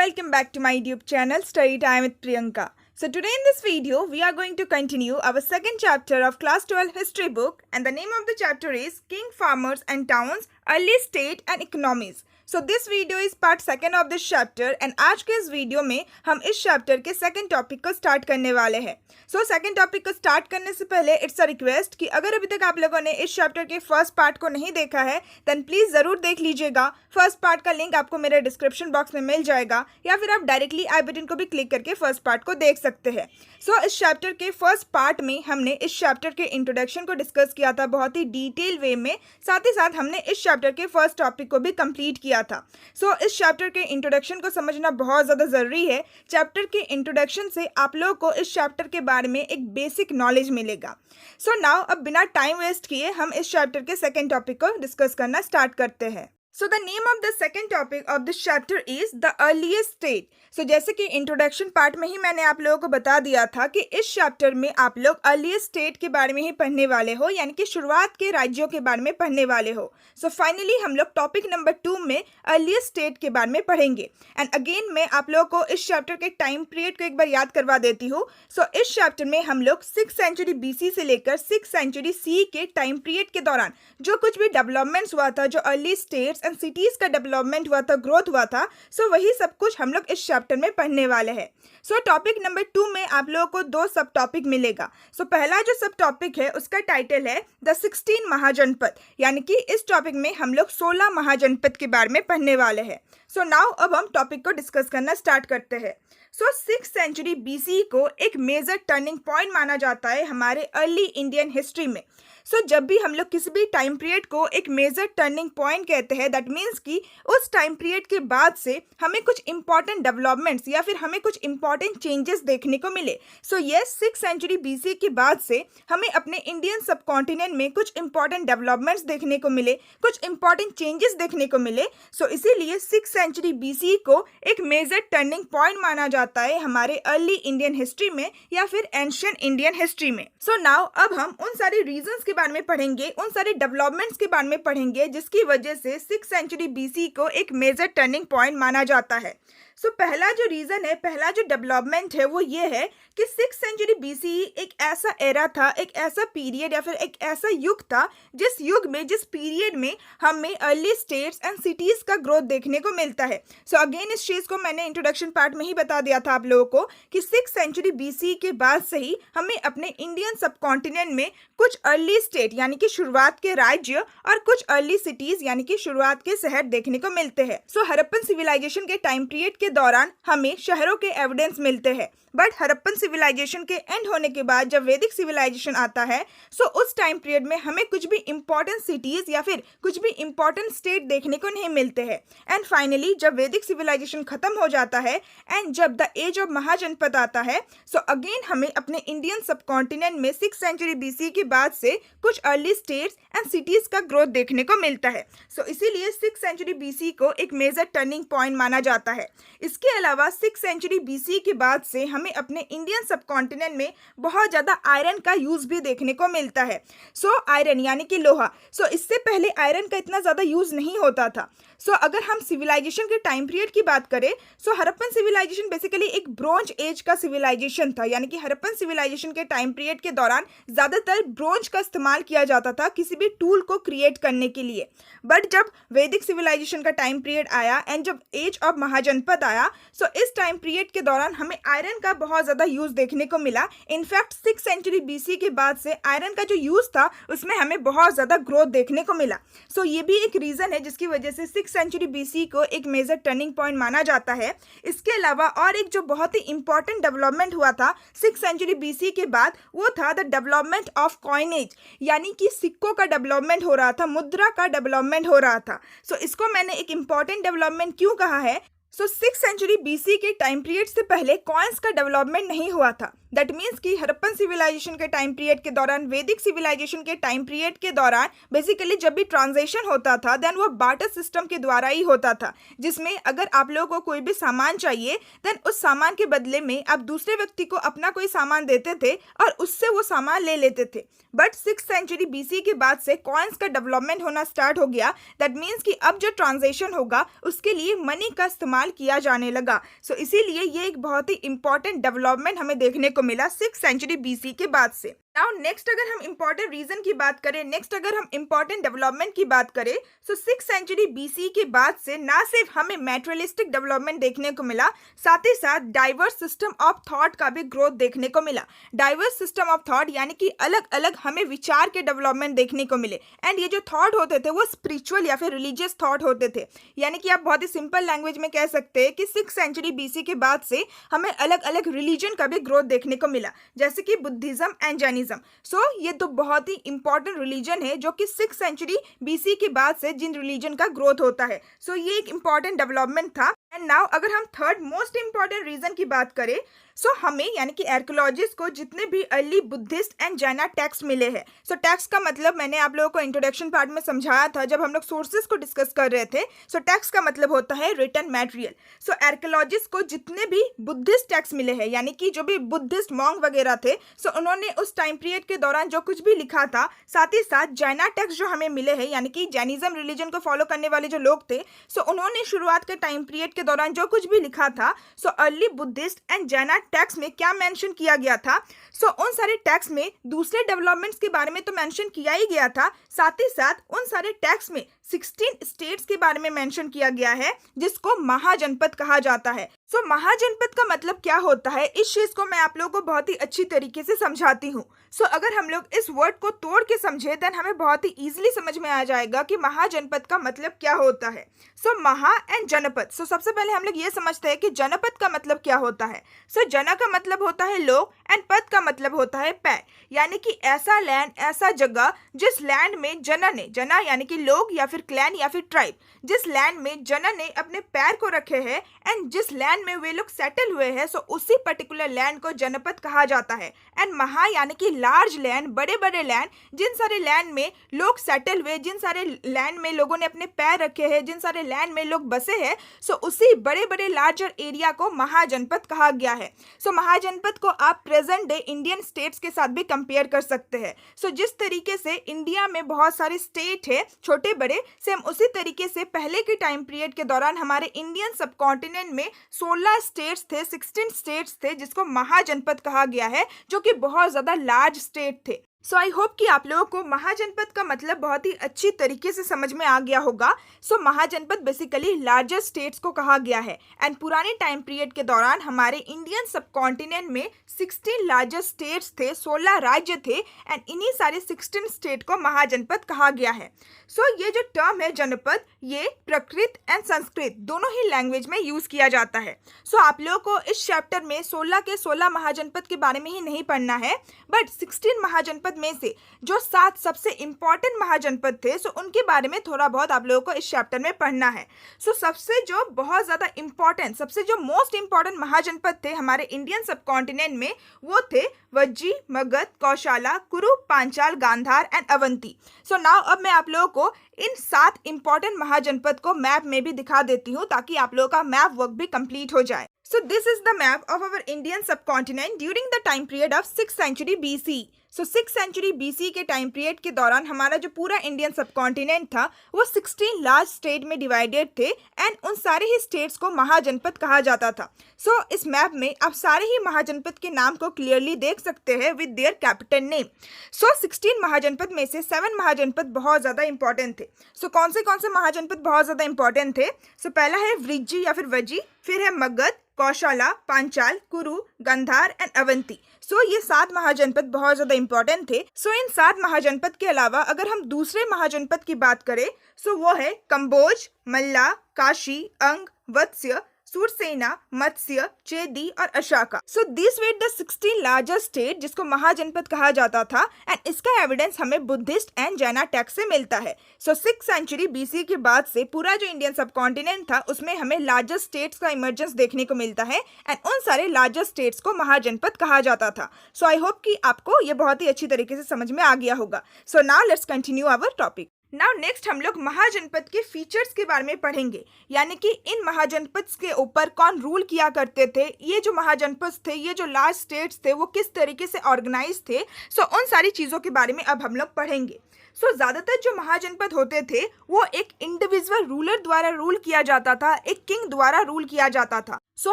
welcome back to my YouTube channel Study Time with Priyanka. So today in this video we are going to continue our second chapter of class 12 history book, and the name of the chapter is King, Farmers and Towns, Early State and Economies. So this video is part second of this chapter, and आज के इस video में हम इस chapter के second topic को start करने वाले हैं. सो सेकंड टॉपिक को स्टार्ट करने से पहले इट्स अ रिक्वेस्ट कि अगर अभी तक आप लोगों ने इस चैप्टर के फर्स्ट पार्ट को नहीं देखा है देन प्लीज़ ज़रूर देख लीजिएगा. फर्स्ट पार्ट का लिंक आपको मेरे डिस्क्रिप्शन बॉक्स में मिल जाएगा, या फिर आप डायरेक्टली आई बटन को भी क्लिक करके फर्स्ट पार्ट को देख सकते हैं. सो इस चैप्टर के फर्स्ट पार्ट में हमने इस चैप्टर के इंट्रोडक्शन को डिस्कस किया था बहुत ही डिटेल वे में. साथ ही साथ हमने इस चैप्टर के फर्स्ट टॉपिक को भी कंप्लीट किया था. सो इस चैप्टर के इंट्रोडक्शन को समझना बहुत ज़्यादा ज़रूरी है. चैप्टर के इंट्रोडक्शन से आप लोगों को इस चैप्टर के बारे में एक बेसिक नॉलेज मिलेगा. सो नाउ अब बिना टाइम वेस्ट किए हम इस चैप्टर के सेकेंड टॉपिक को डिस्कस करना स्टार्ट करते हैं. So the name of the second topic of this chapter is the earliest state. So जैसे कि इंट्रोडक्शन पार्ट में ही मैंने आप लोगों को बता दिया था कि इस चैप्टर में आप लोग अर्लीस्ट स्टेट के बारे में ही पढ़ने वाले हो, यानी कि शुरुआत के राज्यों के बारे में पढ़ने वाले हो. सो फाइनली हम लोग टॉपिक नंबर 2 में अर्लीस्ट स्टेट के बारे में पढ़ेंगे. एंड अगेन मैं आप लोगों को इस चैप्टर के टाइम पीरियड को एक बार याद करवा देती हूँ. सो इस चैप्टर में हम लोग 6th सेंचुरी BC से लेकर 6th सेंचुरी CE के टाइम पीरियड के दौरान जो कुछ भी डेवलपमेंट्स हुआ था, जो अर्ली स्टेट्स एंड सिटीज का डेवलपमेंट हुआ था, ग्रोथ हुआ था, सो वही सब कुछ हम लोग इस चैप्टर में पढ़ने वाले हैं. सो टॉपिक नंबर 2 में आप लोगों को 2 सब टॉपिक मिलेगा. सो पहला जो सब टॉपिक है उसका टाइटल है द 16 महाजनपद, यानी कि इस टॉपिक में हम लोग 16 महाजनपद के बारे में पढ़ने वाले हैं. सो नाउ अब हम टॉपिक को डिस्कस करना स्टार्ट करते हैं. सो 6th सेंचुरी BC को एक मेजर टर्निंग पॉइंट माना जाता है हमारे अर्ली इंडियन हिस्ट्री में. सो जब भी हम लोग किसी भी टाइम पीरियड को एक मेजर टर्निंग पॉइंट कहते हैं, दैट मीन्स कि उस टाइम पीरियड के बाद से हमें कुछ इंपॉर्टेंट डेवलपमेंट्स या फिर हमें कुछ इंपॉर्टेंट चेंजेस देखने को मिले. So yes, 6th century BC के बाद से हमें अपने इंडियन सब कॉन्टिनेंट में कुछ इंपॉर्टेंट डेवलपमेंट्स देखने को मिले, कुछ इंपॉर्टेंट चेंजेस देखने को मिले. सो इसीलिए 6th सेंचुरी BC को एक मेजर टर्निंग पॉइंट माना जाता है हमारे अर्ली इंडियन हिस्ट्री में या फिर एंशिएंट इंडियन हिस्ट्री में. सो नाउ अब हम उन सारे रीजंस के बारे में पढ़ेंगे, उन सारे डेवलपमेंट्स के बारे में पढ़ेंगे जिसकी वजह से 6th सेंचुरी BC को एक मेजर टर्निंग पॉइंट माना जाता है. सो पहला जो रीज़न है, पहला जो डेवलपमेंट है वो ये है कि 6th सेंचुरी BC एक ऐसा एरा था, एक ऐसा पीरियड या फिर एक ऐसा युग था जिस युग में, जिस पीरियड में हमें अर्ली स्टेट्स एंड सिटीज़ का ग्रोथ देखने को मिलता है. सो अगेन इस चीज़ को मैंने इंट्रोडक्शन पार्ट में ही बता दिया था आप लोगों को कि 6th सेंचुरी BC के बाद से ही हमें अपने इंडियन सब कॉन्टिनेंट में कुछ अर्ली स्टेट यानी कि शुरुआत के राज्य और कुछ अर्ली सिटीज़ यानी कि शुरुआत के शहर देखने को मिलते हैं. सो हड़प्पन सिविलाइजेशन के टाइम पीरियड के दौरान हमें शहरों के एविडेंस मिलते हैं, बट हड़प्पन सिविलाइजेशन के एंड होने के बाद जब वैदिक सिविलाइजेशन आता है, सो उस टाइम पीरियड में हमें कुछ भी इंपॉर्टेंट सिटीज़ या फिर कुछ भी इंपॉर्टेंट स्टेट देखने को नहीं मिलते हैं. एंड फाइनली जब वैदिक सिविलाइजेशन खत्म हो जाता है एंड जब द एज ऑफ महाजनपद आता है, सो अगेन हमें अपने इंडियन सब कॉन्टिनेंट में 6th सेंचुरी BC के बाद से कुछ अर्ली स्टेट्स एंड सिटीज़ का ग्रोथ देखने को मिलता है. सो इसीलिए 6th सेंचुरी BC को एक मेजर टर्निंग पॉइंट माना जाता है. इसके अलावा 6th सेंचुरी BC के बाद से हमें अपने इंडियन सब कॉन्टिनेंट में बहुत ज़्यादा आयरन का यूज़ भी देखने को मिलता है. सो आयरन यानी कि लोहा. सो इससे पहले आयरन का इतना ज़्यादा यूज़ नहीं होता था. सो अगर हम सिविलाइजेशन के टाइम पीरियड की बात करें, सो हड़प्पन सिविलाइजेशन बेसिकली एक ब्रोंज एज का सिविलाइजेशन था, यानी कि हड़प्पन सिविलाइजेशन के टाइम पीरियड के दौरान ज़्यादातर ब्रोंज का इस्तेमाल किया जाता था किसी भी टूल को क्रिएट करने के लिए. बट जब वैदिक सिविलाइजेशन का टाइम पीरियड आया एंड जब एज ऑफ महाजनपद आया, सो इस टाइम पीरियड के दौरान हमें आयरन का बहुत ज़्यादा यूज़ देखने को मिला. इनफैक्ट 6th सेंचुरी BC के बाद से आयरन का जो यूज़ था उसमें हमें बहुत ज़्यादा ग्रोथ देखने को मिला. सो ये भी एक रीज़न है जिसकी वजह से 6th सेंचुरी BC को एक मेजर टर्निंग पॉइंट माना जाता है. इसके अलावा और एक जो बहुत ही इंपॉर्टेंट डेवलपमेंट हुआ था 6th सेंचुरी BC के बाद, वो था द डेवलपमेंट ऑफ कॉइनेज, यानी कि सिक्कों का डेवलपमेंट हो रहा था, मुद्रा का डेवलपमेंट हो रहा था. सो इसको मैंने एक इंपॉर्टेंट डेवलपमेंट क्यों कहा है? सो 6th सेंचुरी BC के टाइम पीरियड से पहले कॉइन्स का डेवलपमेंट नहीं हुआ था. दैट मीन्स कि हड़प्पन सिविलाइजेशन के टाइम पीरियड के दौरान, वैदिक सिविलाइजेशन के टाइम पीरियड के दौरान बेसिकली जब भी ट्रांजेक्शन होता था देन वो बार्टर सिस्टम के द्वारा ही होता था, जिसमें अगर आप लोगों को कोई भी सामान चाहिए देन उस सामान के बदले में आप दूसरे व्यक्ति को अपना कोई सामान देते थे और उससे वो सामान ले लेते थे। बट 6th सेंचुरी बीसी के बाद से कॉइन्स का डेवलपमेंट होना स्टार्ट हो गया। दैट मीन्स कि अब जो ट्रांजेक्शन होगा उसके लिए मनी का इस्तेमाल किया जाने लगा। सो इसीलिए ये एक बहुत ही इंपॉर्टेंट डेवलपमेंट हमें देखने को मिला 6th सेंचुरी बीसी के बाद से। नाउ नेक्स्ट अगर हम इंपॉर्टेंट रीजन की बात करें, नेक्स्ट अगर हम इंपॉर्टेंट डेवलपमेंट की बात करें, सो 6th सेंचुरी बीसी के बाद से ना सिर्फ हमें मैटेरियलिस्टिक डेवलपमेंट देखने को मिला, साथ ही साथ डाइवर्स सिस्टम ऑफ थॉट का भी ग्रोथ देखने को मिला। डाइवर्स सिस्टम ऑफ थॉट यानी कि अलग अलग हमें विचार के डेवलपमेंट देखने को मिले। एंड ये जो थॉट होते थे वो स्पिरिचुअल या फिर रिलीजियस थॉट होते थे। यानी कि आप बहुत ही सिंपल लैंग्वेज में कह सकते हैं कि 6th सेंचुरी बीसी के बाद से हमें अलग अलग रिलीजन का भी ग्रोथ देखने को मिला, जैसे कि बुद्धिज्म एंड जैनिज्म। सो ये तो बहुत ही इंपॉर्टेंट रिलीजन है जो कि 6th सेंचुरी बीसी के बाद से जिन रिलीजन का ग्रोथ होता है। सो ये एक इंपॉर्टेंट डेवलपमेंट था। एंड नाउ अगर हम थर्ड मोस्ट इंपॉर्टेंट रीजन की बात करें, सो हमें यानी कि आर्कियोलॉजिस्ट को जितने भी अर्ली बुद्धिस्ट एंड जैना टेक्स्ट मिले हैं। सो टेक्स्ट का मतलब मैंने आप लोगों को इंट्रोडक्शन पार्ट में समझाया था जब हम लोग सोर्सेज को डिस्कस कर रहे थे। सो टेक्स्ट का मतलब होता है रिटन मटेरियल। सो आर्कियोलॉजिस्ट को जितने भी बुद्धिस्ट टेक्स्ट मिले हैं, यानी कि जो भी बुद्धिस्ट मॉन्ग वगैरह थे, सो उन्होंने उस टाइम पीरियड के दौरान जो कुछ भी लिखा था, साथ ही साथ जैना टेक्स्ट जो हमें मिले हैं, यानी कि जैनिज्म रिलीजन को फॉलो करने वाले जो लोग थे, सो उन्होंने शुरुआत के टाइम पीरियड के दौरान जो कुछ भी लिखा था, सो अर्ली बुद्धिस्ट एंड जैना टेक्स्ट में क्या मेंशन किया गया था। सो उन सारे टेक्स्ट में दूसरे डेवलपमेंट्स के बारे में तो मेंशन किया ही गया था, साथ ही साथ उन सारे टेक्स्ट में 16 स्टेट्स के बारे में मेंशन किया गया है जिसको महाजनपद कहा जाता है। सो महाजनपद का मतलब क्या होता है, इस चीज को मैं आप लोगों को बहुत ही अच्छी तरीके से समझाती हूँ। सो अगर हम लोग इस वर्ड को तोड़ के समझे देन हमें बहुत ही इजीली समझ में आ जाएगा कि महाजनपद का मतलब क्या होता है। सो महा एंड जनपद। सो सबसे पहले हम लोग ये समझते हैं कि जनपद का मतलब क्या होता है। सो जना का मतलब होता है लोग एंड पद का मतलब होता है पैर, यानी कि ऐसा लैंड, ऐसा जगह जिस लैंड में जना यानी कि लोग या फिर क्लैन या फिर ट्राइब, जिस लैंड में जना ने अपने पैर को रखे हैं एंड जिस लैंड में वे लोग सेटल हुए हैं, सो उसी पर्टिकुलर लैंड को जनपद कहा जाता है। एंड महा यानी कि लार्ज लैंड, बड़े बड़े लैंड, जिन सारे लैंड में लोग सेटल हुए, जिन सारे लैंड में लोगों ने अपने पैर रखे हैं, जिन सारे लैंड में लोग बसे हैं, सो उसी बड़े बड़े लार्जर एरिया को महाजनपद कहा गया है। सो महाजनपद को आप प्रेजेंट डे इंडियन स्टेट्स के साथ भी कंपेयर कर सकते हैं। सो जिस तरीके से इंडिया में बहुत सारे स्टेट है छोटे बड़े, सेम उसी तरीके से पहले के टाइम पीरियड के दौरान हमारे इंडियन सब कॉन्टिनेंट में 16 स्टेट्स थे, 16 स्टेट्स थे जिसको महाजनपद कहा गया है, जो कि बहुत ज्यादा लार्ज स्टेट थे। सो आई होप कि आप लोगों को महाजनपद का मतलब बहुत ही अच्छी तरीके से समझ में आ गया होगा। सो महाजनपद बेसिकली लार्जर स्टेट्स को कहा गया है। एंड पुराने टाइम पीरियड के दौरान हमारे इंडियन सब कॉन्टिनेंट में 16 लार्जर स्टेट्स थे, 16 राज्य थे एंड इन्हीं सारे 16 स्टेट को महाजनपद कहा गया है। सो ये जो टर्म है जनपद, ये प्राकृत एंड संस्कृत दोनों ही लैंग्वेज में यूज किया जाता है। सो आप लोगों को इस चैप्टर में 16 के 16 महाजनपद के बारे में ही नहीं पढ़ना है, बट 16 महाजनपद में से जो 7 सबसे इंपॉर्टेंट महाजनपद थे, सो उनके बारे में थोड़ा बहुत आप लोगों को इस चैप्टर में पढ़ना है। सो सबसे जो बहुत ज्यादा इंपॉर्टेंट, सबसे जो मोस्ट इंपॉर्टेंट महाजनपद थे हमारे इंडियन सब कॉन्टिनेंट में, वो थे Vajji, Magadha, Kaushala, Kuru, Panchala, Gandhara and Avanti. So now अब मैं आप लोगों को इन 7 इंपॉर्टेंट महाजनपद को मैप में भी दिखा देती हूँ ताकि आप लोगों का मैप वर्क भी कंप्लीट हो जाए। So this is the map of our Indian subcontinent during the time period of 6th century BC. So 6th century BC के टाइम पीरियड के दौरान हमारा जो पूरा इंडियन सबकॉन्टिनेंट था वो 16 लार्ज स्टेट में डिवाइडेड थे एंड उन सारे ही स्टेट्स को महाजनपद कहा जाता था। सो इस मैप में आप सारे ही महाजनपद के नाम को क्लियरली देख सकते हैं विद देयर कैपिटल नेम। सो 16 महाजनपद में से 7 महाजनपद बहुत ज़्यादा इंपॉर्टेंट थे। सो कौन से महाजनपद बहुत ज़्यादा इंपॉर्टेंट थे? सो पहला है वृज्जी या फिर वज्जी, फिर है मगध, कौशाला, पांचाल, कुरु, गंधार एंड अवंती। सो ये 7 महाजनपद बहुत ज्यादा इंपॉर्टेंट थे। सो इन 7 महाजनपद के अलावा अगर हम दूसरे महाजनपद की बात करें, सो वो है कंबोज, मल्ला, काशी, अंग, वत्स्य, सूरसेना, मत्स्य, चेदी और Ashaka. So this were the 16 largest state जिसको महाजनपद कहा जाता था एंड इसका एविडेंस हमें बुद्धिस्ट एंड जैना टेक्स्ट से मिलता है। सो 6th सेंचुरी BC के बाद से पूरा जो इंडियन सब कॉन्टिनेंट था उसमें हमें लार्जेस्ट स्टेट्स का इमर्जेंस देखने को मिलता है एंड उन सारे लार्जेस्ट स्टेट्स को महाजनपद कहा जाता था। सो आई होप कि आपको ये बहुत ही अच्छी तरीके से समझ में आ गया होगा। So now let's continue our topic. Now next हम लोग महाजनपद के फीचर्स के बारे में पढ़ेंगे, यानी कि इन महाजनपद के ऊपर कौन रूल किया करते थे, ये जो महाजनपद थे, ये जो लार्ज स्टेट्स थे वो किस तरीके से ऑर्गेनाइज थे। सो उन सारी चीज़ों के बारे में अब हम लोग पढ़ेंगे। सो ज़्यादातर जो महाजनपद होते थे वो एक इंडिविजुअल रूलर द्वारा रूल किया जाता था, एक किंग द्वारा रूल किया जाता था। सो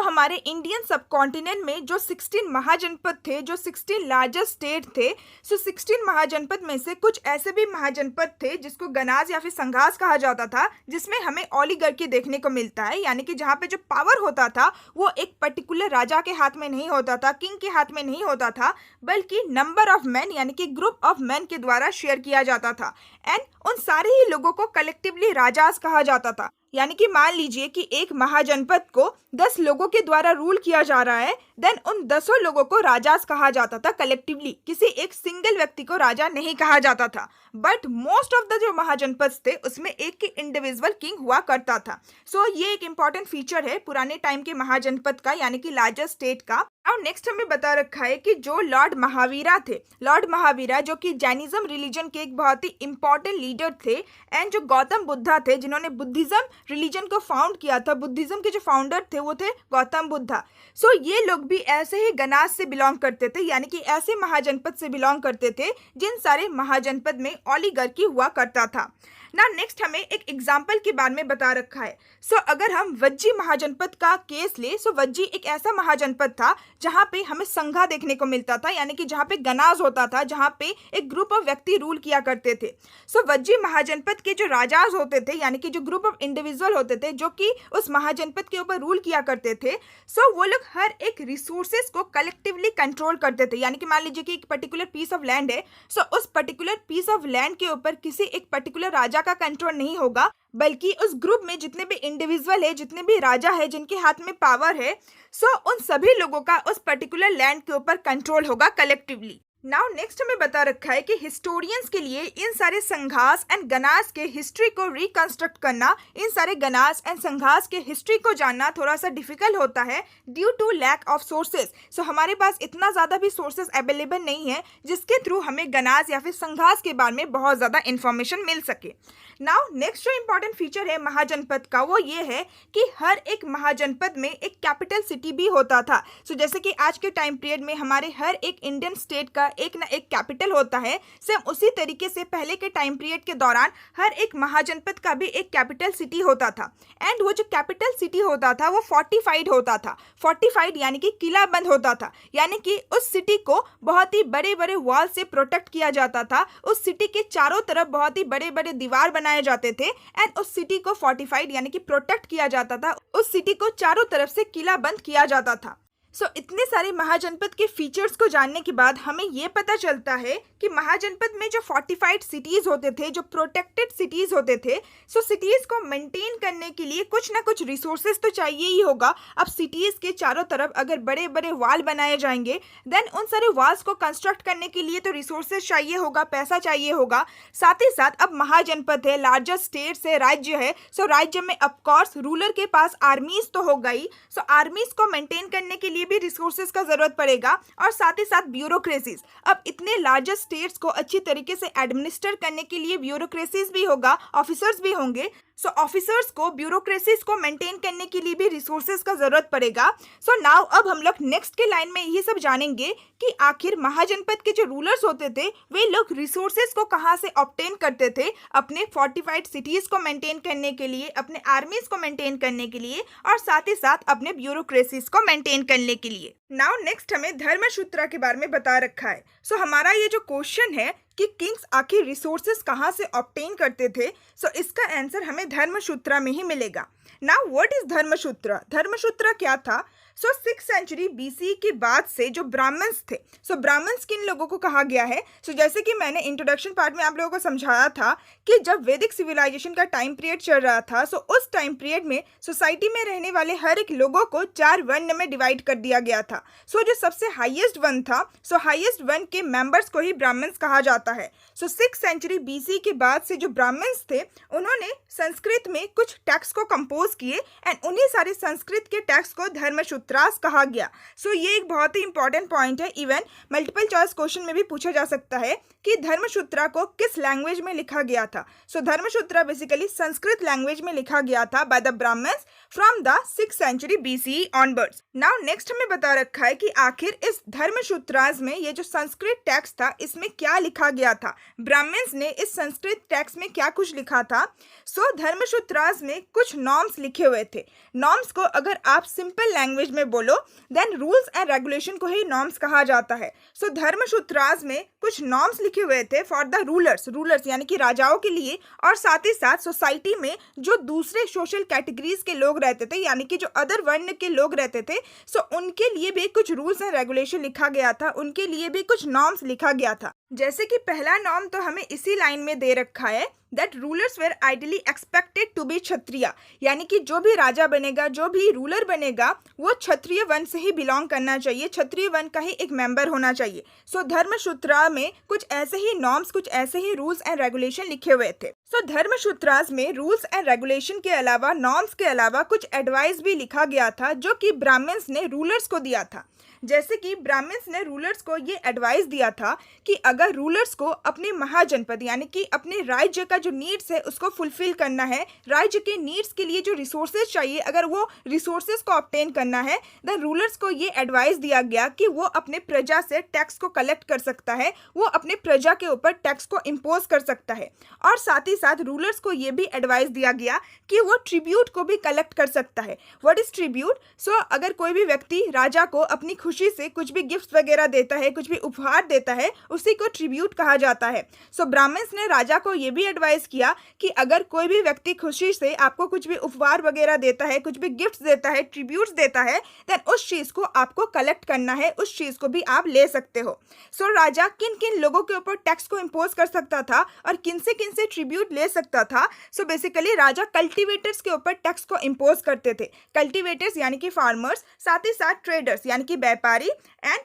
हमारे इंडियन सब कॉन्टिनेंट में जो 16 महाजनपद थे, जो 16 लार्जेस्ट स्टेट थे, सो 16 महाजनपद में से कुछ ऐसे भी महाजनपद थे जिसको गनाज या फिर संघास कहा जाता था, जिसमें हमें ओलिगार्की देखने को मिलता है, यानी कि जहाँ पे जो पावर होता था वो एक पर्टिकुलर राजा के हाथ में नहीं होता था, किंग के हाथ में नहीं होता था, बल्कि नंबर ऑफ मैन यानी कि ग्रुप ऑफ मैन के द्वारा शेयर किया जाता था एंड उन सारे ही लोगों को कलेक्टिवली राजास कहा जाता था। यानी कि मान लीजिए कि एक महाजनपद को 10 लोगों के द्वारा रूल किया जा रहा है, देन उन 10 लोगों को राजास कहा जाता था कलेक्टिवली, किसी एक सिंगल व्यक्ति को राजा नहीं कहा जाता था। बट मोस्ट ऑफ द जो महाजनपद थे उसमें एक ही इंडिविजुअल किंग हुआ करता था। सो ये एक इंपॉर्टेंट फीचर है पुराने टाइम के महाजनपद का, यानी कि लार्जेस्ट स्टेट का। और नेक्स्ट हमें बता रखा है कि जो लॉर्ड महावीरा थे, लॉर्ड महावीरा जो कि जैनिज्म रिलीजन के एक बहुत ही इंपॉर्टेंट लीडर थे एंड जो गौतम बुद्धा थे जिन्होंने बुद्धिज्म रिलीजन को फाउंड किया था, बुद्धिज्म के जो फाउंडर थे वो थे गौतम बुद्धा। सो ये लोग भी ऐसे ही गनाज से बिलोंग करते थे, यानी कि ऐसे महाजनपद से बिलोंग करते थे जिन सारे महाजनपद में ओलिगार्की हुआ करता था। ना नेक्स्ट हमें एक एग्जाम्पल के बारे में बता रखा है। सो अगर हम वज्जी महाजनपद का केस ले, सो वज्जी एक ऐसा महाजनपद था जहाँ पे हमें संघा देखने को मिलता था, यानी कि जहाँ पे गनाज होता था, जहाँ पे एक ग्रुप ऑफ व्यक्ति रूल किया करते थे। सो वज्जी महाजनपद के जो राजाज होते थे, यानी कि जो ग्रुप ऑफ इंडिविजुअल होते थे जो कि उस महाजनपद के ऊपर रूल किया करते थे, सो वो लोग हर एक रिसोर्सेज को कलेक्टिवली कंट्रोल करते थे। यानी कि मान लीजिए कि एक पर्टिकुलर पीस ऑफ लैंड है, सो उस पर्टिकुलर पीस ऑफ लैंड के ऊपर किसी एक पर्टिकुलर राजा का कंट्रोल नहीं होगा, बल्कि उस ग्रुप में जितने भी इंडिविजुअल है, जितने भी राजा है जिनके हाथ में पावर है, सो उन सभी लोगों का उस पर्टिकुलर लैंड के ऊपर कंट्रोल होगा कलेक्टिवली। नाउ नेक्स्ट हमें बता रखा है कि हिस्टोरियंस के लिए इन सारे संघास एंड गनास के हिस्ट्री को रिकंस्ट्रक्ट करना, इन सारे गनास एंड संघास के हिस्ट्री को जानना थोड़ा सा डिफिकल्ट होता है due to lack of sources. So हमारे पास इतना ज़्यादा भी सोर्सेज अवेलेबल नहीं है जिसके थ्रू हमें गनास या फिर संघास के बारे में बहुत ज़्यादा इन्फॉर्मेशन मिल सके। नाउ नेक्स्ट जो इंपॉर्टेंट फीचर है महाजनपद का वो ये है कि हर एक महाजनपद में एक कैपिटल सिटी भी होता था। सो जैसे कि आज के टाइम पीरियड में हमारे हर एक इंडियन स्टेट का एक ना एक कैपिटल होता है, सेम उसी तरीके से पहले के टाइम पीरियड के दौरान हर एक महाजनपद का भी एक कैपिटल सिटी होता था एंड वो जो कैपिटल सिटी होता था वो फोर्टिफाइड होता था। फोर्टिफाइड यानी कि किलाबंद होता था, यानी कि उस सिटी को बहुत ही बड़े बड़े वॉल से प्रोटेक्ट किया जाता था। उस सिटी के चारों तरफ बहुत ही बड़े बड़े दीवार बनाए जाते थे एंड उस सिटी को फोर्टिफाइड यानी कि प्रोटेक्ट किया जाता था, उस सिटी को चारों तरफ से किलाबंद किया जाता था। सो इतने सारे महाजनपद के फीचर्स को जानने के बाद हमें ये पता चलता है कि महाजनपद में जो फोर्टिफाइड सिटीज़ होते थे, जो प्रोटेक्टेड सिटीज़ होते थे, सो सिटीज़ को मेंटेन करने के लिए कुछ ना कुछ रिसोर्सेज तो चाहिए ही होगा। अब सिटीज़ के चारों तरफ अगर बड़े बड़े वॉल बनाए जाएंगे, देन उन सारे वॉल्स को कंस्ट्रक्ट करने के लिए तो रिसोर्सेज चाहिए होगा, पैसा चाहिए होगा। साथ ही साथ अब महाजनपद है, लार्जेस्ट स्टेट्स है, राज्य है, सो राज्य में ऑफकोर्स रूलर के पास आर्मीज तो होगा ही। सो आर्मीज को मेंटेन करने के लिए भी रिसोर्सेज का जरूरत पड़ेगा और साथ ही साथ ब्यूरोक्रेसीज। अब इतने लार्जेस्ट स्टेट्स को अच्छी तरीके से एडमिनिस्टर करने के लिए ब्यूरोक्रेसीज भी होगा, ऑफिसर्स भी होंगे। सो ऑफिसर्स को, ब्यूरोक्रेसीज को मेंटेन करने के लिए भी रिसोर्सेज का जरूरत पड़ेगा। सो नाउ अब हम लोग नेक्स्ट के लाइन में ये सब जानेंगे कि आखिर महाजनपद के जो रूलर्स होते थे वे लोग रिसोर्सेज को कहाँ से ऑब्टेन करते थे अपने फोर्टिफाइड सिटीज को मेंटेन करने के लिए, अपने आर्मीज को मेंटेन करने के लिए और साथ ही साथ अपने ब्यूरोक्रेसीज को मेंटेन करने के लिए। नाउ नेक्स्ट हमें धर्मसूत्रा के बारे में बता रखा है। सो हमारा ये जो क्वेश्चन है कि किंग्स आखिर रिसोर्सेज कहाँ से ऑब्टेन करते थे, सो इसका आंसर हमें धर्मसूत्रा में ही मिलेगा। नाउ व्हाट इज धर्मसूत्र? धर्मसूत्र क्या था? सो 6th सेंचुरी BC के बाद से जो ब्राह्मण्स थे, सो ब्राह्मण्स किन लोगों को कहा गया है? सो जैसे कि मैंने इंट्रोडक्शन पार्ट में आप लोगों को समझाया था कि जब वैदिक सिविलाइजेशन का टाइम पीरियड चल रहा था, सो उस टाइम पीरियड में सोसाइटी में रहने वाले हर एक लोगों को 4 वर्ण में डिवाइड कर दिया गया था। सो जो सबसे हाईएस्ट वन था, सो हाईएस्ट वन के मेंबर्स को ही ब्राह्मण्स कहा जाता है। सो 6th सेंचुरी BC के बाद से जो ब्राह्मण्स थे, उन्होंने संस्कृत में कुछ टेक्स्ट को कंपोज किए एंड उन्हीं सारे संस्कृत के टेक्स्ट को धर्मसूत्रास कहा गया। सो ये एक बहुत ही इंपॉर्टेंट पॉइंट है। इवन मल्टीपल चॉइस क्वेश्चन में भी पूछा जा सकता है कि धर्मसूत्रा को किस लैंग्वेज में लिखा गया था। So Dharmasutra basically Sanskrit language में लिखा गया था by the Brahmins from the 6th century BC onwards. Now next हमें बता रखा है कि आखिर इस धर्मसूत्रास में ये जो संस्कृत टेक्स्ट था, इसमें क्या लिखा गया था। ब्राह्मण्स ने इस संस्कृत टेक्स्ट में क्या कुछ लिखा था? सो धर्मसूत्रास में कुछ नॉर्म्स लिखे हुए थे। नॉर्म्स को अगर आप सिंपल लैंग्वेज में बोलो देन रूल्स एंड रेगुलेशन को ही नॉर्म्स कहा जाता है। सो धर्मसूत्रास में कुछ नॉर्म्स लिखे हुए थे फॉर द रूलर्स यानी कि राजाओं के लिए, और साथ ही साथ सोसाइटी में जो दूसरे सोशल कैटेगरीज के लोग रहते थे, यानी कि जो अदर वर्ण के लोग रहते थे, सो उनके लिए भी कुछ रूल्स एंड रेगुलेशन लिखा गया था, उनके लिए भी कुछ नॉर्म्स लिखा गया था। जैसे कि पहला नॉर्म तो हमें इसी लाइन में दे रखा है that rulers were ideally expected to be Kshatriya, यानी कि जो भी राजा बनेगा, जो भी रूलर बनेगा, वो क्षत्रिय वर्ण से ही बिलोंग करना चाहिए, क्षत्रिय वर्ण का ही एक मेंबर होना चाहिए। सो धर्मसूत्रा में कुछ ऐसे ही नॉर्म्स, कुछ ऐसे ही रूल्स एंड रेगुलेशन लिखे हुए थे। सो धर्मसूत्रास में रूल्स एंड रेगुलेशन के अलावा, नॉर्म्स के अलावा कुछ एडवाइस भी लिखा गया था जो कि ब्राह्मण्स ने रूलर्स को दिया था। जैसे कि ब्राह्मण्स ने रूलर्स को ये एडवाइस दिया था कि अगर रूलर्स को अपने महाजनपद यानी कि अपने राज्य का जो नीड्स है उसको फुलफिल करना है, राज्य के नीड्स के लिए जो रिसोर्सेज चाहिए, अगर वो रिसोर्सेज को ऑब्टेन करना है, देन रूलर्स को ये एडवाइस दिया गया कि वो अपने प्रजा से टैक्स को कलेक्ट कर सकता है, वो अपने प्रजा के ऊपर टैक्स को इम्पोज कर सकता है। और साथ ही साथ रूलर्स को ये भी एडवाइस दिया गया कि वो ट्रिब्यूट को भी कलेक्ट कर सकता है। What is tribute? सो अगर कोई भी व्यक्ति राजा को अपनी खुशी से कुछ भी गिफ्ट वगैरह देता है, कुछ भी उपहार देता है, उसी को ट्रिब्यूट कहा जाता है। सो ब्राह्मण्स ने राजा को ये भी एडवाइस किया कि अगर कोई भी व्यक्ति खुशी से आपको कुछ भी उपहार वगैरह देता है, कुछ भी गिफ्ट देता है, ट्रिब्यूट्स देता है, देन उस चीज को आपको कलेक्ट करना है, उस चीज को भी आप ले सकते हो। सो राजा किन किन लोगों के ऊपर टैक्स को इम्पोज कर सकता था और किन से ट्रिब्यूट ले सकता था? सो बेसिकली राजा कल्टिवेटर्स के ऊपर टैक्स को इम्पोज करते थे। कल्टिवेटर्स यानी कि फार्मर्स, साथ ही साथ ट्रेडर्स यानी कि व्यापारी एंड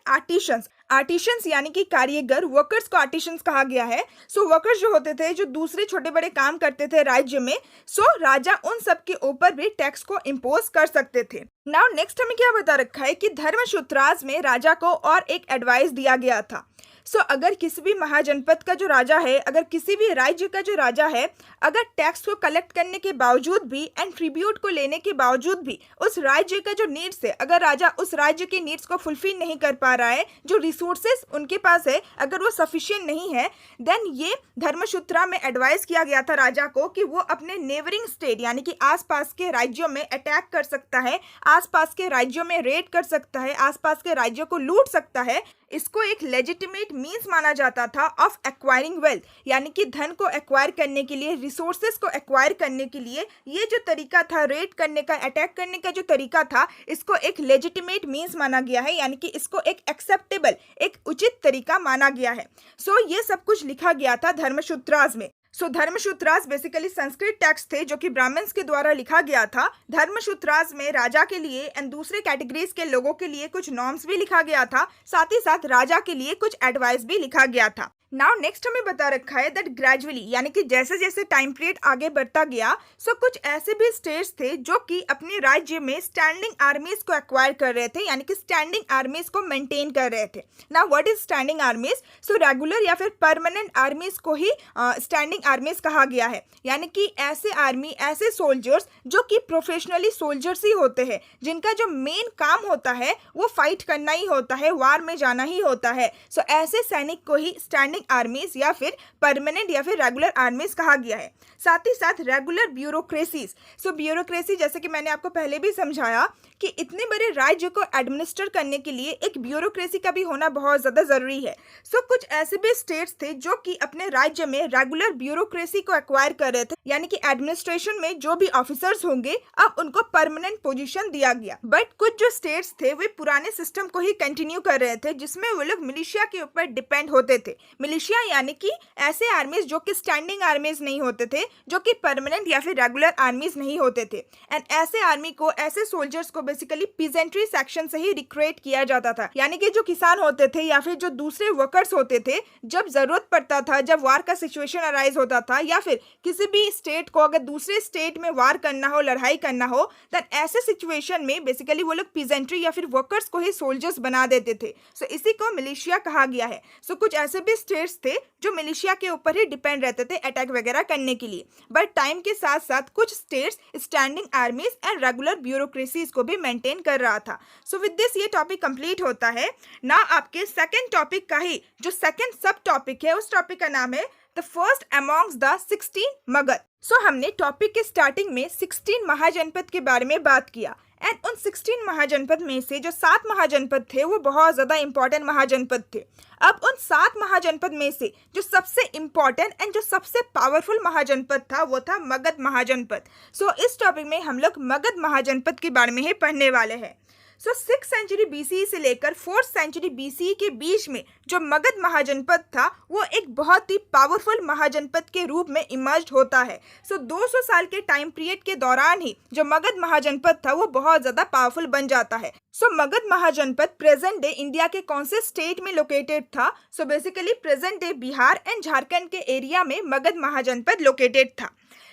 आर्टिशंस यानी कि कारीगर, वर्कर्स को आर्टिशंस कहा गया है। सो वर्कर्स जो होते थे, जो दूसरे छोटे बड़े काम करते थे राज्य में, सो राजा उन सब के ऊपर भी टैक्स को इम्पोज कर सकते थे। नाउ नेक्स्ट हमें क्या बता रखा है कि धर्मसूत्रास में राजा को और एक एडवाइस दिया गया था। सो अगर किसी भी महाजनपद का जो राजा है, अगर किसी भी राज्य का जो राजा है, अगर टैक्स को कलेक्ट करने के बावजूद भी एंड ट्रिब्यूट को लेने के बावजूद भी उस राज्य का जो नीड्स है, अगर राजा उस राज्य के नीड्स को फुलफिल नहीं कर पा रहा है, जो रिसोर्सेस उनके पास है अगर वो सफिशिएंट नहीं है, देन ये धर्मसूत्रा में एडवाइस किया गया था राजा को कि वो अपने नेबरिंग स्टेट यानी कि आसपास के राज्यों में अटैक कर सकता है, आसपास के राज्यों में रेड कर सकता है, आसपास के राज्यों को लूट सकता है। इसको एक लेजिटिमेट मीन्स माना जाता था ऑफ एक्वायरिंग वेल्थ, यानी कि धन को एक्वायर करने के लिए, रिसोर्सेज को एक्वायर करने के लिए ये जो तरीका था, रेड करने का, अटैक करने का जो तरीका था, इसको एक लेजिटिमेट मीन्स माना गया है, यानी कि इसको एक एक्सेप्टेबल, एक उचित तरीका माना गया है। सो ये सब कुछ लिखा गया था धर्मसूत्रास में। सो धर्मसूत्रास बेसिकली संस्कृत टेक्स्ट थे जो कि ब्राह्मण्स के द्वारा लिखा गया था। धर्मसूत्रास में राजा के लिए एंड दूसरे कैटेगरीज के लोगों के लिए कुछ नॉर्म्स भी लिखा गया था, साथ ही साथ राजा के लिए कुछ एडवाइस भी लिखा गया था। नाउ नेक्स्ट हमें बता रखा है दैट ग्रेजुअली यानी कि जैसे जैसे टाइम पीरियड आगे बढ़ता गया, सो कुछ ऐसे भी स्टेट्स थे जो कि अपने राज्य में स्टैंडिंग आर्मीज को एक्वायर कर रहे थे, यानी कि स्टैंडिंग आर्मीज को मेंटेन कर रहे थे। Now what is standing आर्मीज? So regular या फिर परमानेंट आर्मीज को ही स्टैंडिंग आर्मीज कहा गया है, यानी कि ऐसे आर्मी, ऐसे सोल्जर्स जो कि प्रोफेशनली सोल्जर्स ही होते हैं, जिनका जो मेन काम होता है वो फाइट करना ही होता है, वार में जाना ही होता है। सो ऐसे सैनिक को ही स्टैंडिंग आर्मीज या फिर परमानेंट या फिर रेगुलर आर्मीज कहा गया है। साथ ही साथ रेगुलर ब्यूरोक्रेसीज। सो ब्यूरोक्रेसी जैसे कि मैंने आपको पहले भी समझाया कि इतने बड़े राज्य को एडमिनिस्टर करने के लिए एक ब्यूरोक्रेसी का भी होना बहुत ज़्यादा ज़रूरी है। सो कुछ ऐसे भी स्टेट्स थे जो कि अपने राज्य में रेगुलर ब्यूरोक्रेसी को एक्वायर कर रहे थे, यानी कि एडमिनिस्ट्रेशन में जो भी ऑफिसर्स होंगे अब उनको परमानेंट पोजीशन दिया गया। बट कुछ जो स्टेट्स थे वे पुराने सिस्टम को ही कंटिन्यू कर रहे थे, जिसमें वो लोग मिलिशिया के ऊपर डिपेंड होते थे। मिलिशिया यानी कि ऐसे आर्मीज जो कि स्टैंडिंग आर्मीज नहीं होते थे, जो कि परमानेंट या फिर रेगुलर आर्मीज नहीं होते थे। एंड ऐसे आर्मी को, ऐसे सोल्जर्स को बेसिकली पीजेंट्री सेक्शन से ही रिक्रूट किया जाता था, यानी कि जो किसान होते थे या फिर जो दूसरे वर्कर्स होते थे, जब जरूरत पड़ता था, जब वार का सिचुएशन अराइज होता था या फिर किसी भी स्टेट को अगर दूसरे स्टेट में वार करना हो, लड़ाई करना हो, देन ऐसे सिचुएशन में बेसिकली वो लोग पीजेंट्री या फिर वर्कर्स को ही सोल्जर्स बना देते थे। सो इसी को मिलिशिया कहा गया है। सो कुछ ऐसे भी स्टेट्स थे जो मिलिशिया के ऊपर ही डिपेंड रहते थे अटैक वगैरह करने के लिए। बट टाइम के साथ साथ कुछ states standing आर्मीज and regular bureaucracies को भी मेंटेन कर रहा था। सो विद दिस ये टॉपिक कंप्लीट होता है। ना आपके सेकंड टॉपिक का ही जो सेकंड सब टॉपिक है, उस टॉपिक का नाम है the first amongst the 16 Magadh. So हमने टॉपिक के स्टार्टिंग में 16 महाजनपद के बारे में बात किया। एंड उन 16 महाजनपद में से जो 7 महाजनपद थे वो बहुत ज़्यादा इंपॉर्टेंट महाजनपद थे। अब उन 7 महाजनपद में से जो सबसे इंपॉर्टेंट एंड जो सबसे पावरफुल महाजनपद था वो था मगध महाजनपद। सो इस टॉपिक में हम लोग मगध महाजनपद के बारे में ही पढ़ने वाले हैं। सो 6th सेंचुरी BCE से लेकर 4th सेंचुरी BCE के बीच में जो मगध महाजनपद था वो एक बहुत ही पावरफुल महाजनपद के रूप में इमर्ज होता है। सो 200 साल के टाइम पीरियड के दौरान ही जो मगध महाजनपद था वो बहुत ज़्यादा पावरफुल बन जाता है। सो Magadh Mahajanapada present day India के कौन से स्टेट में लोकेटेड था? So basically present day Bihar and Jharkhand के एरिया में मगध महाजनपद लोकेटेड था।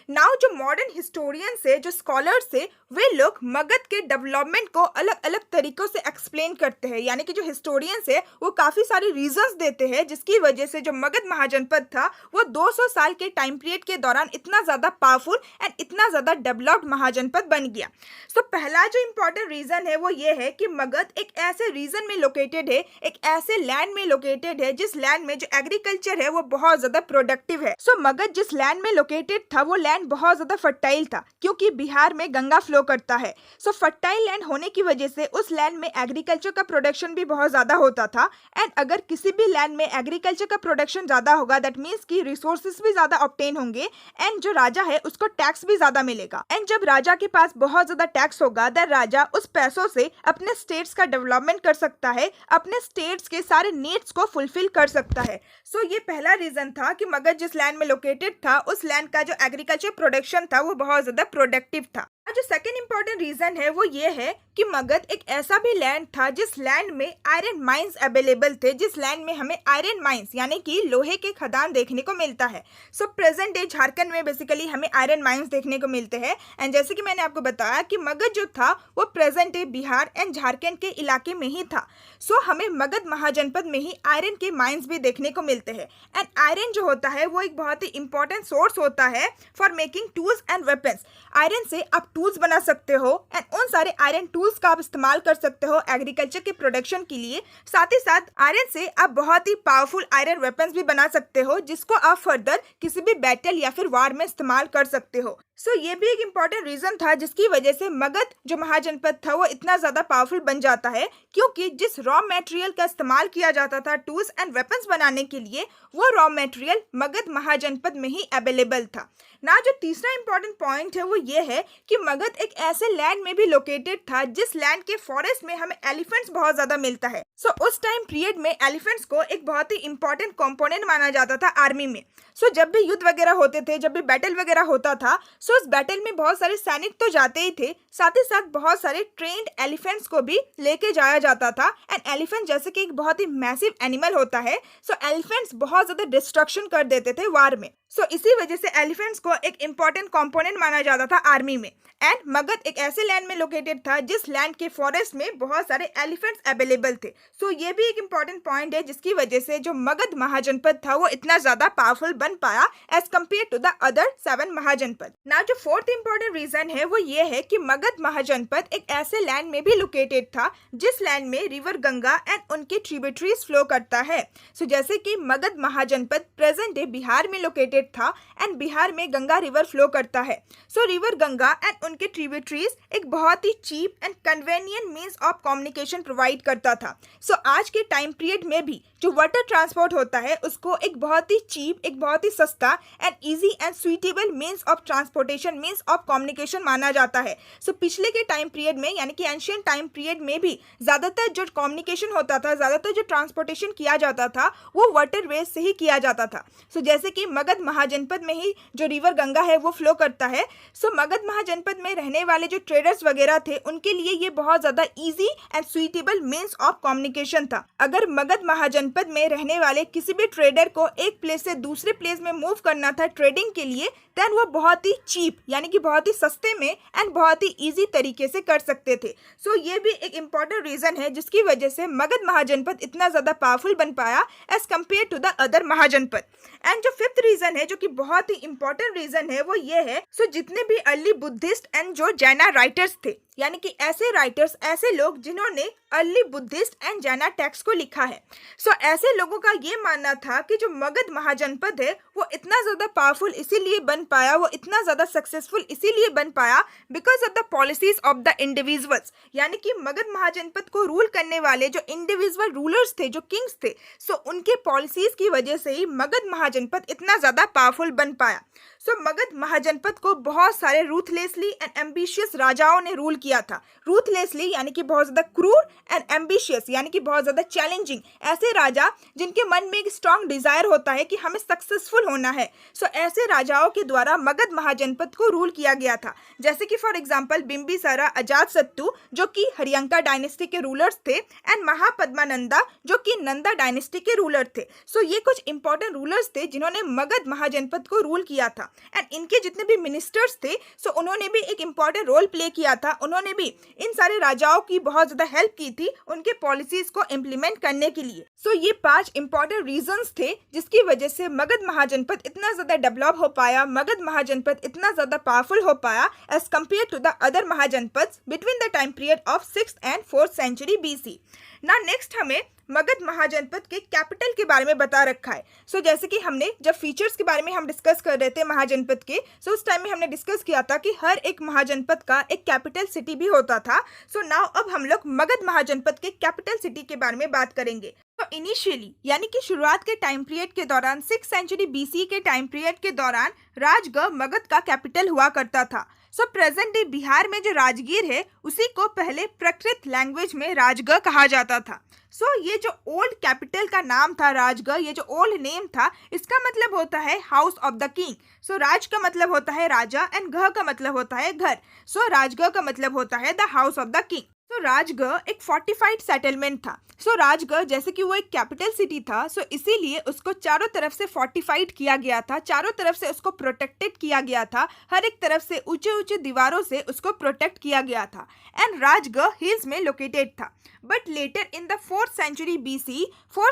नाउ जो मॉडर्न हिस्टोरियंस है, जो स्कॉलर्स है, वे लोग मगध के डेवलपमेंट को अलग अलग तरीकों से एक्सप्लेन करते हैं, यानी कि जो हिस्टोरियंस है वो काफ़ी सारे रीजंस देते हैं जिसकी वजह से जो मगध महाजनपद था वो 200 साल के टाइम पीरियड के दौरान इतना ज़्यादा पावरफुल एंड इतना ज़्यादा डेवलप्ड महाजनपद बन गया। सो पहला जो इम्पोर्टेंट रीज़न है वो ये है कि मगध एक ऐसे रीजन में लोकेटेड है, एक ऐसे लैंड में लोकेटेड है जिस लैंड में जो एग्रीकल्चर है वो बहुत ज़्यादा प्रोडक्टिव है। सो मगध जिस लैंड में लोकेटेड था वो लैंड बहुत ज्यादा फर्टाइल था, क्योंकि बिहार में गंगा फ्लो करता है। सो फर्टाइल लैंड होने की वजह से उस लैंड में एग्रीकल्चर का प्रोडक्शन भी बहुत ज्यादा होता था। एंड अगर किसी भी लैंड में एग्रीकल्चर का प्रोडक्शन ज्यादा होगा, दैट मीन्स कि रिसोर्सेज भी ज्यादा ऑब्टेन होंगे एंड जो राजा है उसको टैक्स भी ज्यादा मिलेगा। एंड जब राजा के पास बहुत ज्यादा टैक्स होगा, दैट राजा उस पैसों से अपने स्टेट्स का डेवलपमेंट कर सकता है, अपने स्टेट्स के सारे नीड्स को फुलफिल कर सकता है। सो ये पहला रीजन था कि मगध जिस लैंड में लोकेटेड था उस लैंड का जो एग्रीकल्चर प्रोडक्शन था वो बहुत ज्यादा प्रोडक्टिव था। जो सेकंड इंपॉर्टेंट रीजन है वो ये है कि मगध एक ऐसा भी लैंड था जिस लैंड में आयरन माइंस अवेलेबल थे, जिस लैंड में हमें आयरन माइंस यानी कि लोहे के खदान देखने को मिलता है। सो प्रेजेंट डे झारखंड में बेसिकली हमें आयरन माइंस देखने को मिलते हैं। एंड जैसे कि मैंने आपको बताया कि मगध जो था वो present day Bihar and Jharkhand के इलाके में ही था। सो हमें मगध महाजनपद में ही आयरन के माइंस भी देखने को मिलते हैं। एंड आयरन जो होता है वो एक बहुत ही इंपॉर्टेंट सोर्स होता है for making tools and weapons. Iron से आप टूल्स बना सकते हो एंड उन सारे आयरन टूल्स का आप इस्तेमाल कर सकते हो एग्रीकल्चर के प्रोडक्शन के लिए। साथ ही साथ आयरन से आप बहुत ही पावरफुल आयरन वेपन्स भी बना सकते हो जिसको आप फर्दर किसी भी बैटल या फिर वार में इस्तेमाल कर सकते हो। सो ये भी एक इम्पॉर्टेंट रीजन था जिसकी वजह से मगध जो महाजनपद था वो इतना ज्यादा पावरफुल बन जाता है, क्योंकि जिस रॉ मटेरियल का इस्तेमाल किया जाता था टूल्स एंड वेपन्स बनाने के लिए वो रॉ मटेरियल मगध महाजनपद में ही अवेलेबल था। ना जो तीसरा इंपॉर्टेंट पॉइंट है वो ये है कि मगध एक ऐसे लैंड में भी लोकेटेड था जिस लैंड के फॉरेस्ट में हमें एलिफेंट्स बहुत ज्यादा मिलता है। सो उस टाइम पीरियड में एलिफेंट्स को एक बहुत ही इंपॉर्टेंट कंपोनेंट माना जाता था आर्मी में। सो जब भी युद्ध वगैरह होते थे, जब भी बैटल वगैरह होता था, सो उस बैटल में बहुत सारे सैनिक तो जाते ही थे, साथ ही साथ बहुत सारे ट्रेन्ड एलिफेंट्स को भी लेके जाया जाता था। एंड एलिफेंट जैसे कि एक बहुत ही मैसिव एनिमल होता है, सो एलिफेंट्स बहुत ज्यादा डिस्ट्रक्शन कर देते थे वार में। सो इसी वजह से एलिफेंट्स को एक इंपॉर्टेंट कंपोनेंट माना जाता था आर्मी में। एंड मगध एक ऐसे लैंड में लोकेटेड था जिस लैंड के फॉरेस्ट में बहुत सारे एलिफेंट्स अवेलेबल थे। सो ये भी एक इंपॉर्टेंट पॉइंट है जिसकी वजह से जो मगध महाजनपद था वो इतना ज्यादा पावरफुल बन पाया as compare to the other 7 Mahajanapada. ना जो फोर्थ इंपॉर्टेंट रीजन है वो ये है कि मगध महाजनपद एक ऐसे लैंड में भी लोकेटेड था जिस लैंड में रिवर गंगा एंड उनके ट्रिब्यूटरीज फ्लो करता है। सो जैसे कि मगध महाजनपद प्रेजेंट डे बिहार में लोकेटेड लोकेटेड था एंड बिहार में गंगा रिवर फ्लो करता है। सो रिवर गंगा एंड उनके ट्रिब्यूटरीज एक बहुत ही cheap and convenient means of communication provide करता था। सो आज के टाइम पीरियड में भी जो वाटर ट्रांसपोर्ट होता है उसको एक बहुत ही चीप, एक बहुत ही सस्ता and easy and suitable means of transportation, means of communication माना जाता है। सो पिछले के टाइम पीरियड में यानी कि एंशियंट टाइम पीरियड में भी ज़्यादातर जो कम्युनिकेशन होता था, ज़्यादातर जो ट्रांसपोर्टेशन किया जाता था वो वाटर वेज से ही किया जाता था। सो जैसे कि मगध महाजनपद में ही जो रिवर गंगा है वो फ्लो करता है। सो मगध महाजनपद में रहने वाले जो ट्रेडर्स वगैरह थे उनके लिए ये बहुत ज़्यादा easy and suitable means of communication था। अगर मगध महाजनपद में रहने वाले किसी भी ट्रेडर को एक प्लेस से दूसरे प्लेस में मूव करना था ट्रेडिंग के लिए, देन वो बहुत ही चीप यानी कि बहुत ही सस्ते में एंड बहुत ही इजी तरीके से कर सकते थे। सो ये भी एक इम्पॉर्टेंट रीज़न है जिसकी वजह से मगध महाजनपद इतना ज़्यादा पावरफुल बन पाया as compare to the other Mahajanapada. And जो फिफ्थ रीज़न है, जो कि बहुत ही इंपॉर्टेंट रीज़न है, वो ये है सो जितने भी अर्ली बुद्धिस्ट एंड जो जैना राइटर्स थे, यानी कि ऐसे राइटर्स, ऐसे लोग जिन्होंने अर्ली बुद्धिस्ट एंड जैना टेक्स्ट को लिखा है। सो ऐसे लोगों का ये मानना था कि जो मगध महाजनपद है वो इतना ज़्यादा पावरफुल इसीलिए बन पाया, वो इतना ज़्यादा सक्सेसफुल इसीलिए बन पाया because of the policies of the individuals. यानी कि मगध महाजनपद को रूल करने वाले जो इंडिविजुअल रूलर्स थे, जो किंग्स थे, सो उनके पॉलिसीज की वजह से ही मगध महाजनपद इतना ज़्यादा पावरफुल बन पाया। सो मगध महाजनपद को बहुत सारे रूथलेसली एंड एम्बिशियस राजाओं ने रूल किया था। रूथलेसली यानी कि बहुत ज़्यादा क्रूर एंड एम्बिशियस यानी कि बहुत ज़्यादा चैलेंजिंग, ऐसे राजा जिनके मन में एक स्ट्रॉन्ग डिज़ायर होता है कि हमें सक्सेसफुल होना है। सो ऐसे राजाओं के द्वारा मगध महाजनपद को रूल किया गया था। जैसे कि फॉर एग्जाम्पल बिम्बिसारा, अजातशत्रु जो कि हरियंका डायनेस्टी के रूलर्स थे, एंड महापद्मानंदा जो कि नंदा डायनेस्टी के रूलर थे। सो ये कुछ इंपॉर्टेंट रूलर्स थे जिन्होंने मगध महाजनपद को रूल किया था। एंड इनके जितने भी मिनिस्टर्स थे सो उन्होंने भी एक इम्पॉर्टेंट रोल प्ले किया था। उन्होंने भी इन सारे राजाओं की बहुत ज़्यादा हेल्प की थी उनके पॉलिसीज को इम्प्लीमेंट करने के लिए। सो ये 5 इंपॉर्टेंट रीजंस थे जिसकी वजह से मगध महाजनपद इतना ज़्यादा डेवलप हो पाया, मगध महाजनपद इतना ज़्यादा पावरफुल हो पाया as compare to the other Mahajanapada between the time period of 6th and 4th century BC। ना नेक्स्ट हमें मगध महाजनपद के कैपिटल के बारे में बता रखा है। सो जैसे कि हमने जब फीचर्स के बारे में हम डिस्कस कर रहे थे महाजनपद के, सो उस टाइम में हमने डिस्कस किया था कि हर एक महाजनपद का एक कैपिटल सिटी भी होता था। सो नाउ अब हम लोग मगध महाजनपद के कैपिटल सिटी के बारे में बात करेंगे। तो इनिशियली यानी कि शुरुआत के टाइम पीरियड के दौरान 6th सेंचुरी BC के टाइम पीरियड के दौरान राजगढ़ मगध का कैपिटल हुआ करता था। सो प्रेजेंट डे बिहार में जो राजगीर है उसी को पहले प्राकृत लैंग्वेज में राजगढ़ कहा जाता था। सो ये जो ओल्ड कैपिटल का नाम था राजगढ़, ये जो ओल्ड नेम था, इसका मतलब होता है हाउस ऑफ द किंग। सो राज का मतलब होता है राजा एंड घ का मतलब होता है घर। सो राजगढ़ का मतलब होता है the house of the king. तो राजगढ़ एक फोर्टिफाइड सेटलमेंट था। सो राजगढ़ जैसे कि वो एक कैपिटल सिटी था, सो इसीलिए उसको चारों तरफ से फोर्टिफाइड किया गया था, चारों तरफ से उसको प्रोटेक्टेड किया गया था, हर एक तरफ से ऊंचे ऊंचे दीवारों से उसको प्रोटेक्ट किया गया था। एंड राजगढ़ हिल्स में लोकेटेड था। But later in the 4th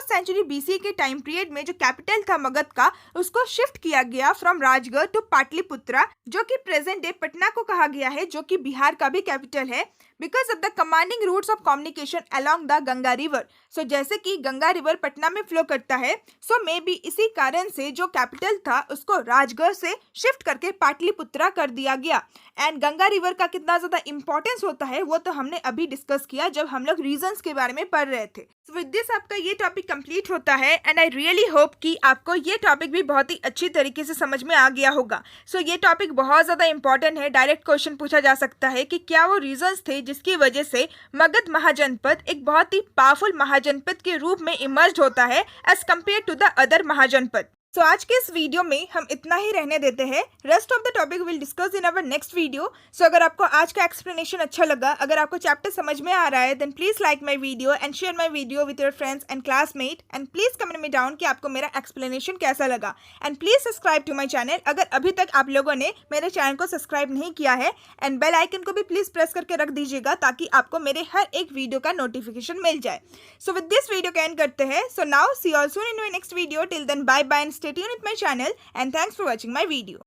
century BC के टाइम पीरियड में जो कैपिटल था मगध का, उसको शिफ्ट किया गया फ्रॉम राजगढ़ टू पाटलिपुत्रा, जो कि प्रेजेंट डे पटना को कहा गया है, जो कि बिहार का भी कैपिटल है, because of the commanding routes of communication along the Ganga river. So जैसे कि गंगा रिवर पटना में फ्लो करता है, सो मे बी इसी कारण से जो कैपिटल था उसको राजगढ़ से शिफ्ट करके पाटलिपुत्रा कर दिया गया। एंड गंगा रिवर का कितना ज़्यादा इंपॉर्टेंस होता है वो तो हमने अभी डिस्कस किया जब हम लोग रीजंस के बारे में पढ़ रहे थे। सो विद दिस आपका ये टॉपिक कंप्लीट होता है एंड आई रियली होप कि आपको ये टॉपिक भी बहुत ही अच्छी तरीके से समझ में आ गया होगा। सो ये टॉपिक बहुत ज़्यादा इंपॉर्टेंट है। डायरेक्ट क्वेश्चन पूछा जा सकता है कि क्या वो रीजंस थे जिसकी वजह से मगध महाजनपद एक बहुत ही पावरफुल महाजनपद के रूप में इमर्ज होता है as compare to the other Mahajanapada. So आज के इस वीडियो में हम इतना ही रहने देते हैं। Rest of the topic will discuss in our next video. So अगर आपको आज का एक्सप्लेनेशन अच्छा लगा, अगर आपको चैप्टर समझ में आ रहा है, then please like my video and share my video with your friends and classmate, and please comment में डाउन कि आपको मेरा एक्सप्लेनेशन कैसा लगा। And please subscribe to my channel अगर अभी तक आप लोगों ने मेरे चैनल को सब्सक्राइब नहीं किया है, एंड बेल आइकन को भी प्लीज प्रेस करके रख दीजिएगा ताकि आपको मेरे हर एक वीडियो का नोटिफिकेशन मिल जाए। सो विद दिस वीडियो का एंड करते हैं। So now see all soon in my next video. Till then bye bye and stay tuned with my channel, and thanks for watching my video.